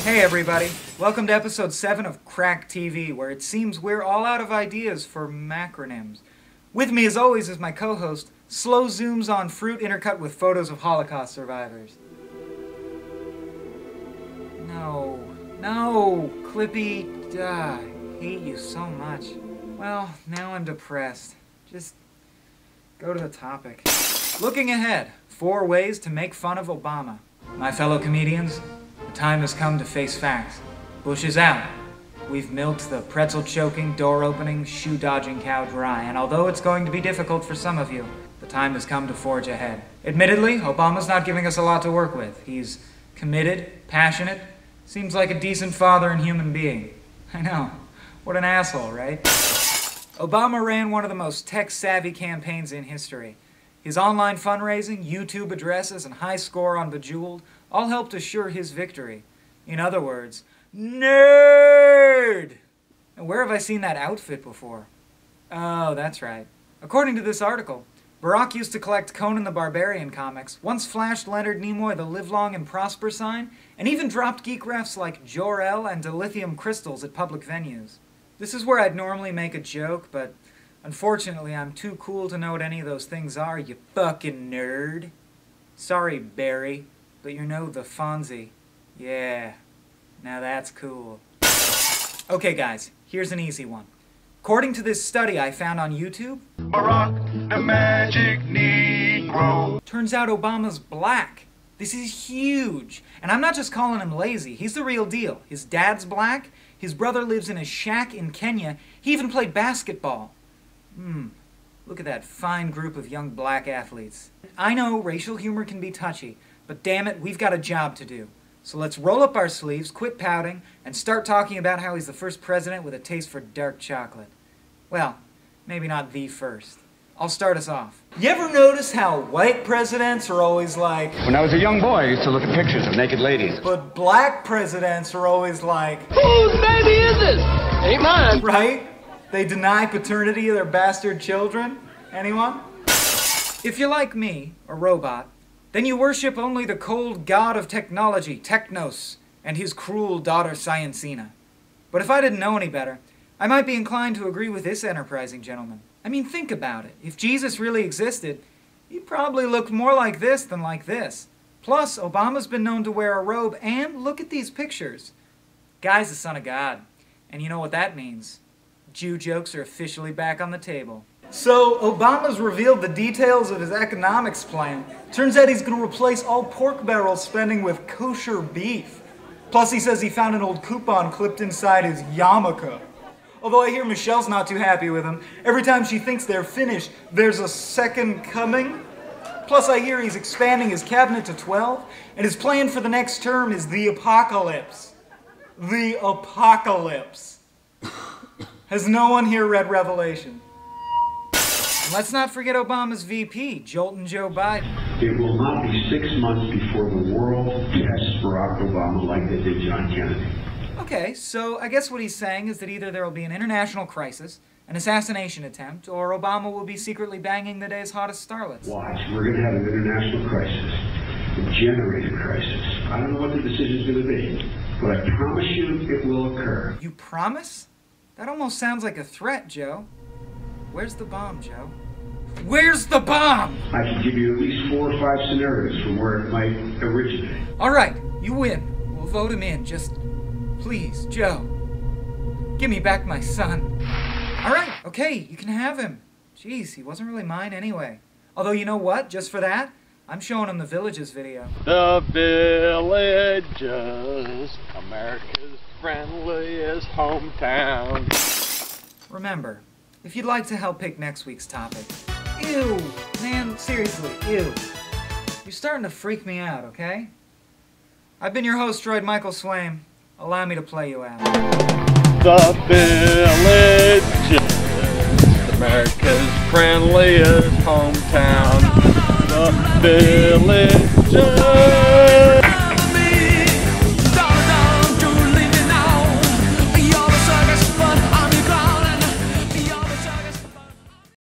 Hey everybody, welcome to episode 7 of Crack TV, where it seems we're all out of ideas for macronyms. With me as always is my co-host, slow zooms on fruit intercut with photos of Holocaust survivors. No, Clippy, I hate you so much. Well, now I'm depressed. Just go to the topic. Looking ahead, 4 ways to make fun of Obama. My fellow comedians, the time has come to face facts. Bush is out. We've milked the pretzel-choking, door-opening, shoe-dodging cow dry, and although it's going to be difficult for some of you, the time has come to forge ahead. Admittedly, Obama's not giving us a lot to work with. He's committed, passionate, seems like a decent father and human being. I know. What an asshole, right? Obama ran one of the most tech-savvy campaigns in history. His online fundraising, YouTube addresses, and high score on Bejeweled all helped assure his victory. In other words, nerd! And where have I seen that outfit before? Oh, that's right. According to this article, Barack used to collect Conan the Barbarian comics, once flashed Leonard Nimoy the Live Long and Prosper sign, and even dropped geek refs like Jor-El and dilithium crystals at public venues. This is where I'd normally make a joke, but unfortunately I'm too cool to know what any of those things are, you fucking nerd. Sorry, Barry, but you know the Fonzie. Yeah, now that's cool. Okay guys, here's an easy one. According to this study I found on YouTube, Barack, the magic Negro. Turns out Obama's black. This is huge. And I'm not just calling him lazy, he's the real deal. His dad's black, his brother lives in a shack in Kenya, he even played basketball. Look at that fine group of young black athletes. I know racial humor can be touchy, but damn it, we've got a job to do. So let's roll up our sleeves, quit pouting, and start talking about how he's the first president with a taste for dark chocolate. Well, maybe not the first. I'll start us off. You ever notice how white presidents are always like, When I was a young boy, I used to look at pictures of naked ladies. but black presidents are always like, Whose baby is this? Ain't mine. right? They deny paternity of their bastard children? Anyone? If you're like me, a robot, then you worship only the cold god of technology, Technos, and his cruel daughter, Sciencina. But if I didn't know any better, I might be inclined to agree with this enterprising gentleman. I mean, think about it. If Jesus really existed, he'd probably look more like this than like this. Plus, Obama's been known to wear a robe, and look at these pictures. Guy's the son of God. And you know what that means. Jew jokes are officially back on the table. So, Obama's revealed the details of his economics plan. Turns out he's going to replace all pork barrel spending with kosher beef. Plus, he says he found an old coupon clipped inside his yarmulke. Although I hear Michelle's not too happy with him. Every time she thinks they're finished, there's a second coming. Plus, I hear he's expanding his cabinet to 12, and his plan for the next term is the apocalypse. The apocalypse. Has no one here read Revelation? And let's not forget Obama's VP, Joltin' Joe Biden. It will not be 6 months before the world tests Barack Obama like they did John Kennedy. Okay, so I guess what he's saying is that either there will be an international crisis, an assassination attempt, or Obama will be secretly banging the day's hottest starlets. Watch, we're going to have an international crisis, a generated crisis. I don't know what the decision's going to be, but I promise you it will occur. You promise? That almost sounds like a threat, Joe. Where's the bomb, Joe? Where's the bomb? I can give you at least 4 or 5 scenarios from where it might originate. All right, you win. We'll vote him in. Just, please, Joe. Give me back my son. All right, okay, you can have him. Jeez, he wasn't really mine anyway. Although, you know what? Just for that, I'm showing him the Villages video. The Villages, America's friendliest hometown. Remember, if you'd like to help pick next week's topic. Ew, man, seriously, ew. You're starting to freak me out, okay? I've been your host, Droid Michael Swaim. Allow me to play you out. The Villages, America's friendliest hometown. The Villages.